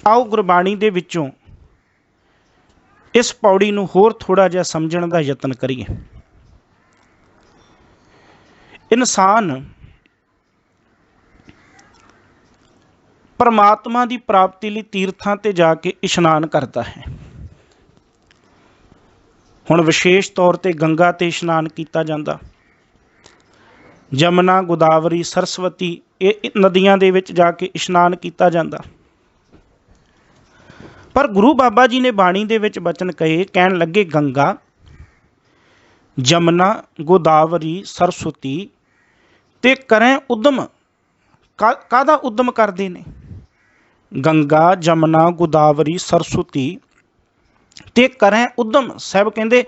आओ गुरबाणी दे विचों इस पौड़ी नूं होर थोड़ा जिहा समझण दा यतन करिए। इंसान परमात्मा की प्राप्ति लई तीर्थां ते जाके इशनान करता है। हुण विशेष तौर ते गंगा ते इशनान किया जाता, जमुना गोदावरी सरस्वती ये नदियां दे विच जाके इशनान किया जाता। पर गुरु बाबा जी ने बाणी दे विच बचन कहे, कहन लगे गंगा जमुना गोदावरी सरस्वती ते करें उद्यम। कादा उद्यम करते ने? गंगा जमुना गोदावरी सरस्वती ते करें उद्यम। साहब कहते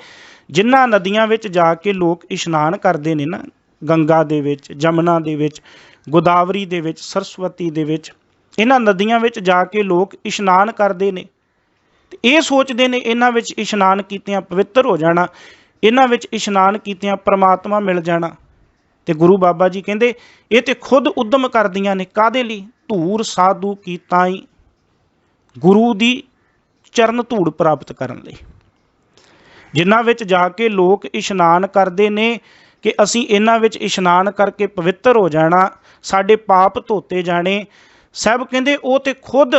जिन्हां नदियां विच जाके लोग इशनान करते ने ना, गंगा दे विच, जमुना दे विच, गोदावरी दे विच, सरस्वती दे विच, इन्हां नदियां विच जाके लोग इशनान करते ने, ये सोचते ने इन्हां विच इशनान कीतियां पवित्र हो जाना, इन्हां विच इशनान कीतियां परमात्मा मिल जाना। ते गुरु बाबा जी कहते ये तो खुद उद्यम करदियां ने, कादे लई? धूर साधु की ताई, गुरु दी चरण धूड़ प्राप्त करन लई। जिन्हां विच जाके लोग इशनान करते ने कि असीं इन्हां विच इशनान करके पवित्र हो जाना, साडे पाप धोते जाने। साहब कहते वो तो खुद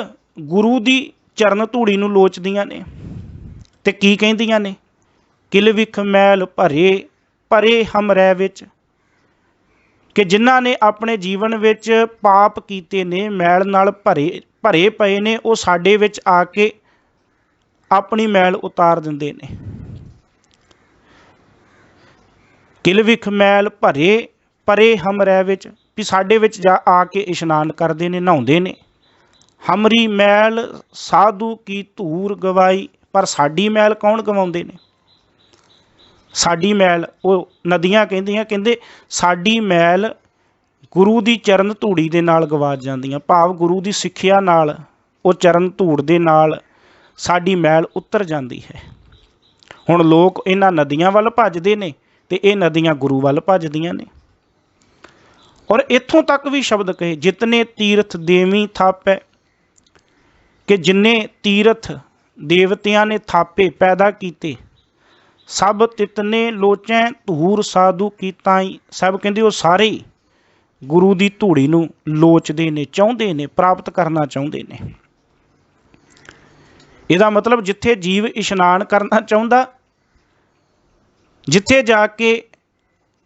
गुरु दी चरण धूड़ी नूं लोचदियां ने ते की कहिंदियां ने? किल विख मैल भरे भरे हमरै विच, कि जिन्हां ने अपने जीवन विच पाप कीते ने, मैल नाल भरे भरे पए ने, वो साडे विच आके अपनी मैल उतार दिंदे ने। किल विख मैल भरे भरे हमरै विच, भी साडे विच जा आके इशनान करते ने, नहाउंदे ने। हमरी मैल साधु की धूर गवाई, पर साडी मैल कौन गवाउंदे ने? साडी मैल वो नदियां कहंदियां, कहंदे साडी मैल गुरु दी चरण धूड़ी दे नाल गवाच जांदियां। भाव गुरु दी सिੱਖਿਆ नाल, वो चरण धूड़ दे नाल साडी मैल उतर जाती है। हुण लोग इन्हां नदियां वल भजदे ने ते ये नदियां गुरु वल भजदियां ने। और इत्थों तक भी शब्द कहे, जितने तीर्थ देवी थापै, कि जिन्ने तीर्थ देवतियां ने थापे पैदा कीते, सब तितने लोचै धूर साधु की ताई। सब कहते वो सारे ही गुरु की धूड़ी नूं लोचदे ने, चाहुंदे ने, प्राप्त करना चाहुंदे ने। इहदा मतलब जिथे जीव इशनान करना चाहुंदा, जिथे जाके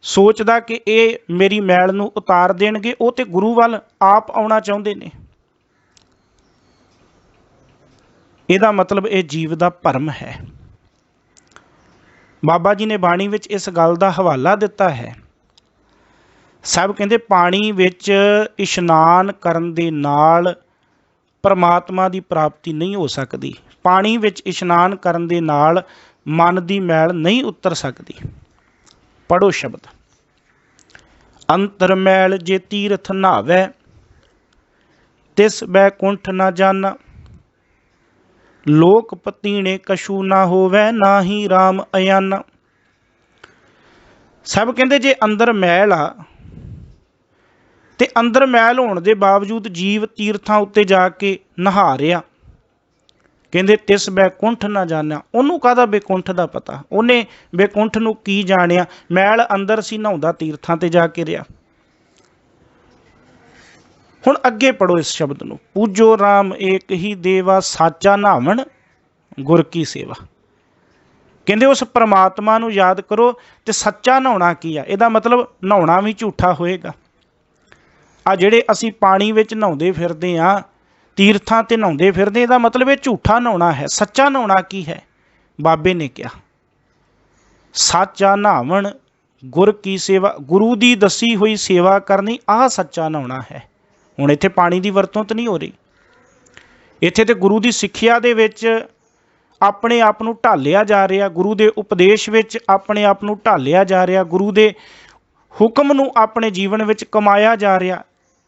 सोचदा कि ये मेरी मैल नूं उतार देणगे, वो ते गुरु वल आप आउणा चाहुंदे ने। इहदा मतलब ये जीव दा भरम है। बाबा जी ने बाणी विच इस गल दा हवाला दिता है। सब कहते पानी विच इशनान करन दे नाल परमात्मा की प्राप्ति नहीं हो सकती। पानी विच इशनान करन दे नाल मन की मैल नहीं उतर सकती। पढ़ो शब्द, अंतर मैल जे तीर्थ नहावै, तिस बैकुंठ न जाना, लोक पतीणे कछू ना होवै, ना ही राम अयाना। सब कहते जे अंदर मैल आ, ते अंदर मैल होने के बावजूद जीव तीर्थां उत्ते जाके नहा रहा, कहते तिस बैकुंठ ना जाना। उन्होंने काहदा बैकुंठ का पता? उन्हें बैकुंठ नूं की जानिया? मैल अंदर सी, नहाउंदा तीर्थां ते जाके रहा। हुण अगे पढ़ो इस शब्द नूं, पूजो राम एक ही देवा, साचा नहावण गुर की सेवा। कहते उस परमात्मा नूं याद करो तो सच्चा नहाउणा की आ? इहदा मतलब नहाउणा भी झूठा होएगा। आ जिहड़े असीं पानी विच नहाउंदे फिरदे आ, तीर्थां ते नहाउंदे फिरदे, इहदा मतलब ये झूठा नहाउणा है। सच्चा नहाउणा की है? बाबे ने कहा साचा नहावण गुर की सेवा, गुरु की दसी हुई सेवा करनी, आह सच्चा नहाउणा है। हुण इत्थे पानी की वरतों तो नहीं हो रही, इत्थे ते गुरु की सिੱਖਿਆ दे विच अपने आप नूं ढालिया जा रहा, गुरु के उपदेश विच अपने आप नूं ढालिया जा रहा, गुरु के हुक्म नूं अपने जीवन विच कमाया जा रहा।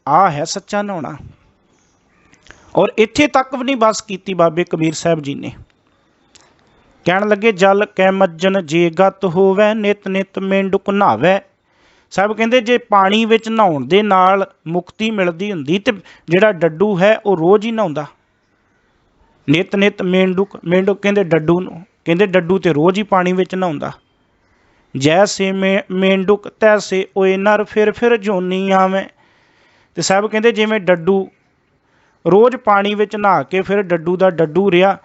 आ है सच्चा नहाउणा। और इत्थे तक भी नहीं बस कीती बाबे कबीर साहब जी ने, कहण लगे जल कै मज्जन जे गत होवै, नित नित मेंढुक नहावै। साहब कहते जे पानी विच नहाउण दे नाल मुक्ति मिलती हुंदी ते जिहड़ा डड्डू है वो रोज़ ही नहाउंदा। ਨਿਤ ਨਿਤ ਮੇਂਢੁਕ, ਮੇਂਢੁਕ ਕਹਿੰਦੇ ਡੱਡੂ ਨੂੰ, ਕਹਿੰਦੇ ਡੱਡੂ ਤੇ ਰੋਜ਼ ਹੀ ਪਾਣੀ ਵਿੱਚ ਨਹਾਉਂਦਾ। ਜੈਸੇ ਮੇਂਢੁਕ ਤੈਸੇ ਓਏ ਨਰ, ਫਿਰ ਜੋਨੀ ਆਵੇਂ। ਤੇ ਸਾਹਿਬ ਕਹਿੰਦੇ ਜਿਵੇਂ ਡੱਡੂ ਰੋਜ਼ ਪਾਣੀ ਵਿੱਚ ਨਹਾ ਕੇ ਫਿਰ ਡੱਡੂ ਦਾ ਡੱਡੂ ਰਿਹਾ,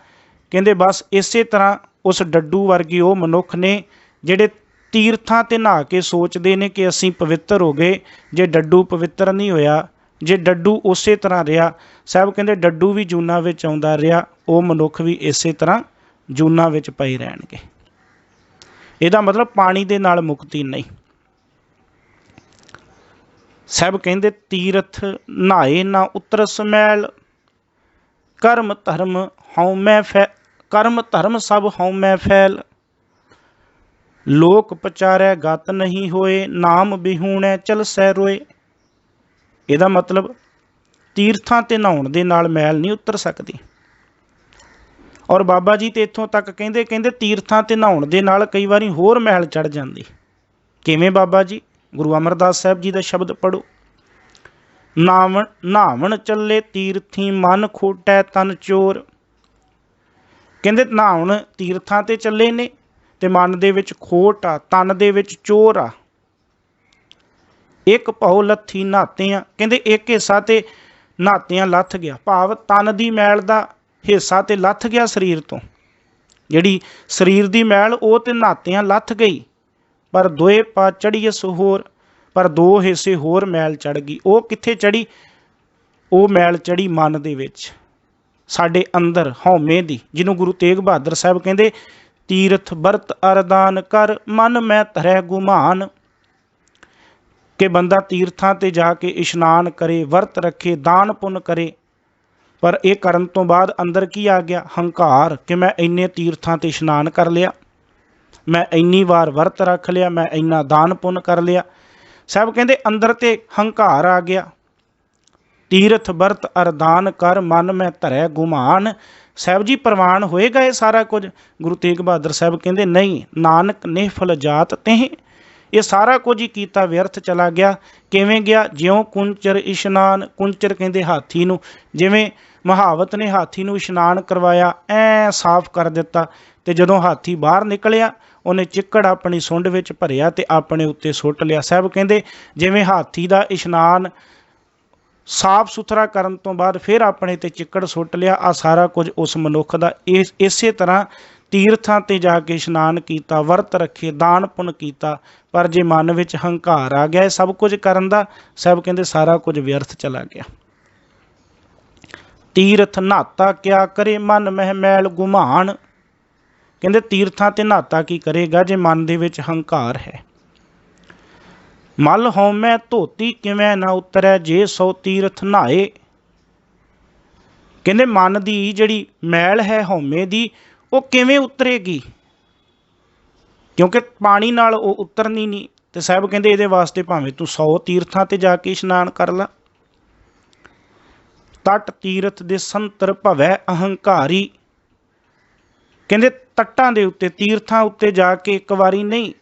ਕਹਿੰਦੇ ਬਸ ਇਸੇ ਤਰ੍ਹਾਂ ਉਸ ਡੱਡੂ ਵਰਗੇ ਉਹ ਮਨੁੱਖ ਨੇ ਜਿਹੜੇ ਤੀਰਥਾਂ 'ਤੇ ਨਹਾ ਕੇ ਸੋਚਦੇ ਨੇ ਕਿ ਅਸੀਂ ਪਵਿੱਤਰ ਹੋ ਗਏ। ਜੇ ਡੱਡੂ ਪਵਿੱਤਰ ਨਹੀਂ ਹੋਇਆ, ਜੇ ਡੱਡੂ ਉਸੇ ਤਰ੍ਹਾਂ ਰਿਹਾ, ਸਾਹਿਬ ਕਹਿੰਦੇ ਡੱਡੂ ਵੀ ਜੂਨਾਂ ਵਿੱਚ ਆਉਂਦਾ ਰਿਹਾ, ਉਹ ਮਨੁੱਖ ਵੀ ਇਸੇ ਤਰ੍ਹਾਂ ਜੂਨਾਂ ਵਿੱਚ ਪਏ ਰਹਿਣਗੇ। ਇਹਦਾ ਮਤਲਬ ਪਾਣੀ ਦੇ ਨਾਲ ਮੁਕਤੀ ਨਹੀਂ। ਸਾਹਿਬ ਕਹਿੰਦੇ ਤੀਰਥ ਨਹਾਏ ਨਾ ਉਤਰਸ ਮੈਲ, ਕਰਮ ਧਰਮ ਹਉਮੈ ਕਰਮ ਧਰਮ ਸਭ ਹਉਮੈ ਫੈਲ। ਲੋਕ ਪਚਾਰੈ ਗਤ ਨਹੀਂ ਹੋਏ, ਨਾਮ ਬਿਹੂਣੈ ਚਲਸੈ ਰੋਏ। ਇਹਦਾ ਮਤਲਬ ਤੀਰਥਾਂ 'ਤੇ ਨਹਾਉਣ ਦੇ ਨਾਲ ਮੈਲ ਨਹੀਂ ਉਤਰ ਸਕਦੀ। ਔਰ ਬਾਬਾ ਜੀ ਤੇ ਇੱਥੋਂ ਤੱਕ ਕਹਿੰਦੇ ਤੀਰਥਾਂ 'ਤੇ ਨਹਾਉਣ ਦੇ ਨਾਲ ਕਈ ਵਾਰੀ ਹੋਰ ਮੈਲ ਚੜ੍ਹ ਜਾਂਦੀ। ਕਿਵੇਂ ਬਾਬਾ ਜੀ? ਗੁਰੂ ਅਮਰਦਾਸ ਸਾਹਿਬ ਜੀ ਦਾ ਸ਼ਬਦ ਪੜ੍ਹੋ। ਨਹਾਵਣ ਚੱਲੇ ਤੀਰਥੀ, ਮਨ ਖੋਟੈ ਤਨ ਚੋਰ। ਕਹਿੰਦੇ ਨਹਾਉਣ ਤੀਰਥਾਂ 'ਤੇ ਚੱਲੇ ਨੇ ਤੇ ਮਨ ਦੇ ਵਿੱਚ ਖੋਟ ਆ, ਤਨ ਦੇ ਵਿੱਚ ਚੋਰ ਆ। ਇੱਕ ਭਉ ਲੱਥੀ ਨਹਾਤਿਆਂ, ਕਹਿੰਦੇ ਇੱਕ ਹਿੱਸਾ ਤੇ ਨਹਾਤਿਆਂ ਲੱਥ ਗਿਆ, ਭਾਵ ਤਨ ਦੀ ਮੈਲ ਦਾ ਹਿੱਸਾ ਤੇ ਲੱਥ ਗਿਆ ਸਰੀਰ ਤੋਂ। ਜਿਹੜੀ ਸਰੀਰ ਦੀ ਮੈਲ ਉਹ ਤੇ ਨਹਾਤਿਆਂ ਲੱਥ ਗਈ, ਪਰ ਦੋਏ ਪਾ ਚੜੀਐਸ ਹੋਰ, ਪਰ ਦੋ ਹਿੱਸੇ ਹੋਰ ਮੈਲ ਚੜ੍ਹ ਗਈ। ਉਹ ਕਿੱਥੇ ਚੜ੍ਹੀ? ਉਹ ਮੈਲ ਚੜ੍ਹੀ ਮਨ ਦੇ ਵਿੱਚ, ਸਾਡੇ ਅੰਦਰ ਹਉਮੈ ਦੀ, ਜਿਹਨੂੰ ਗੁਰੂ ਤੇਗ ਬਹਾਦਰ ਸਾਹਿਬ ਕਹਿੰਦੇ ਤੀਰਥ ਵਰਤ ਅਰਦਾਨ ਕਰ, ਮਨ ਮੈਂ ਧਰੈ ਗੁਮਾਨ। ਕਿ ਬੰਦਾ ਤੀਰਥਾਂ 'ਤੇ ਜਾ ਕੇ ਇਸ਼ਨਾਨ ਕਰੇ, ਵਰਤ ਰੱਖੇ, ਦਾਨ ਪੁੰਨ ਕਰੇ, ਪਰ ਇਹ ਕਰਨ ਤੋਂ ਬਾਅਦ ਅੰਦਰ ਕੀ ਆ ਗਿਆ? ਹੰਕਾਰ, ਕਿ ਮੈਂ ਇੰਨੇ ਤੀਰਥਾਂ 'ਤੇ ਇਸ਼ਨਾਨ ਕਰ ਲਿਆ, ਮੈਂ ਇੰਨੀ ਵਾਰ ਵਰਤ ਰੱਖ ਲਿਆ, ਮੈਂ ਇੰਨਾ ਦਾਨ ਪੁੰਨ ਕਰ ਲਿਆ। ਸਾਹਿਬ ਕਹਿੰਦੇ ਅੰਦਰ ਤੇ ਹੰਕਾਰ ਆ ਗਿਆ। ਤੀਰਥ ਵਰਤ ਅਰਦਾਨ ਕਰ, ਮਨ ਮੈਂ ਧਰੈ ਗੁਮਾਨ। ਸਾਹਿਬ ਜੀ ਪ੍ਰਵਾਨ ਹੋਏਗਾ ਇਹ ਸਾਰਾ ਕੁਝ? ਗੁਰੂ ਤੇਗ ਬਹਾਦਰ ਸਾਹਿਬ ਕਹਿੰਦੇ ਨਹੀਂ, ਨਾਨਕ ਨਿਹਫਲ ਜਾਤ ਤਹਿ। ਇਹ ਸਾਰਾ ਕੁਝ ਹੀ ਕੀਤਾ ਵਿਅਰਥ ਚਲਾ ਗਿਆ। ਕਿਵੇਂ ਗਿਆ? ਜਿਉਂ ਕੁੰਚਰ ਇਸ਼ਨਾਨ, ਕੁੰਚਰ ਕਹਿੰਦੇ ਹਾਥੀ ਨੂੰ, ਜਿਵੇਂ ਮਹਾਵਤ ਨੇ ਹਾਥੀ ਨੂੰ ਇਸ਼ਨਾਨ ਕਰਵਾਇਆ, ਐ ਸਾਫ਼ ਕਰ ਦਿੱਤਾ, ਤੇ ਜਦੋਂ ਹਾਥੀ ਬਾਹਰ ਨਿਕਲਿਆ ਉਹਨੇ ਚਿੱਕੜ ਆਪਣੀ ਸੁੰਡ ਵਿੱਚ ਭਰਿਆ ਤੇ ਆਪਣੇ ਉੱਤੇ ਸੁੱਟ ਲਿਆ। ਸਾਹਿਬ ਕਹਿੰਦੇ ਜਿਵੇਂ ਹਾਥੀ ਦਾ ਇਸ਼ਨਾਨ ਸਾਫ਼ ਸੁਥਰਾ ਕਰਨ ਤੋਂ ਬਾਅਦ ਫਿਰ ਆਪਣੇ ਤੇ ਚਿੱਕੜ ਸੁੱਟ ਲਿਆ, ਆ ਸਾਰਾ ਕੁਝ ਉਸ ਮਨੁੱਖ ਦਾ ਇਸੇ ਤਰ੍ਹਾਂ ਤੀਰਥਾਂ 'ਤੇ ਜਾ ਕੇ ਇਸ਼ਨਾਨ ਕੀਤਾ, ਵਰਤ ਰੱਖੇ, ਦਾਨ ਪੁੰਨ ਕੀਤਾ, ਪਰ ਜੇ ਮਨ ਵਿੱਚ ਹੰਕਾਰ ਆ ਗਿਆ ਇਹ ਸਭ ਕੁਝ ਕਰਨ ਦਾ, ਸਾਹਿਬ ਕਹਿੰਦੇ ਸਾਰਾ ਕੁਝ ਵਿਅਰਥ ਚਲਾ ਗਿਆ। ਤੀਰਥ ਨਹਾਤਾ ਕਿਆ ਕਰੇ, ਮਨ ਮਹਿ ਮੈਲ ਗੁਮਾਨ। ਕਹਿੰਦੇ ਤੀਰਥਾਂ 'ਤੇ ਨਹਾਤਾ ਕੀ ਕਰੇਗਾ ਜੇ ਮਨ ਦੇ ਵਿੱਚ ਹੰਕਾਰ ਹੈ। ਮਲ ਹਉਮੈ ਧੋਤੀ ਕਿਵੇਂ ਨਾ ਉਤਰੈ, ਜੇ ਸੋ ਤੀਰਥ ਨਹਾਏ। ਕਹਿੰਦੇ ਮਨ ਦੀ ਜਿਹੜੀ ਮੈਲ ਹੈ ਹਉਮੈ ਦੀ, ਉਹ ਕਿਵੇਂ ਉਤਰੇਗੀ? ਕਿਉਂਕਿ ਪਾਣੀ ਨਾਲ ਉਹ ਉਤਰਨੀ ਨਹੀਂ। ਤੇ ਸਾਹਿਬ ਕਹਿੰਦੇ ਇਹਦੇ ਵਾਸਤੇ ਭਾਵੇਂ ਤੂੰ 100 ਤੀਰਥਾਂ 'ਤੇ ਜਾ ਕੇ ਇਸ਼ਨਾਨ ਕਰ ਲਾ। ਤਟ ਤੀਰਥ ਦੇ ਸੰਤਰ ਭਵੈ ਅਹੰਕਾਰੀ। ਕਹਿੰਦੇ ਤੱਟਾਂ ਦੇ ਉੱਤੇ, ਤੀਰਥਾਂ ਉੱਤੇ ਜਾ ਕੇ ਇੱਕ ਵਾਰੀ ਨਹੀਂ,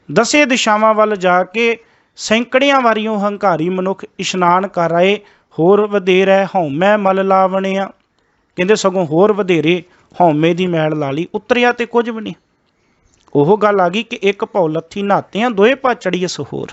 10 ਦਿਸ਼ਾਵਾਂ ਵੱਲ ਜਾ ਕੇ ਸੈਂਕੜਿਆਂ ਵਾਰੀਆਂ ਹੰਕਾਰੀ ਮਨੁੱਖ ਇਸ਼ਨਾਨ ਕਰ ਆਏ। ਹੋਰ ਵਧੇਰੇ ਹਉਮੈ ਮਲ ਲਾਵਣਿਆ। ਕਹਿੰਦੇ ਸਗੋਂ ਹੋਰ ਵਧੇਰੇ ਹਉਮੈ ਦੀ ਮੈਲ ਲਾ ਲਈ, ਉਤਰਿਆ ਤੇ ਕੁਝ ਵੀ ਨਹੀਂ। ਉਹ ਗੱਲ ਆ ਗਈ ਕਿ ਇੱਕ ਭਉ ਲੱਥੀ ਨਹਾਤਿਆਂ, ਦੋਏ ਪਾ ਚੜੀਐਸ ਹੋਰ।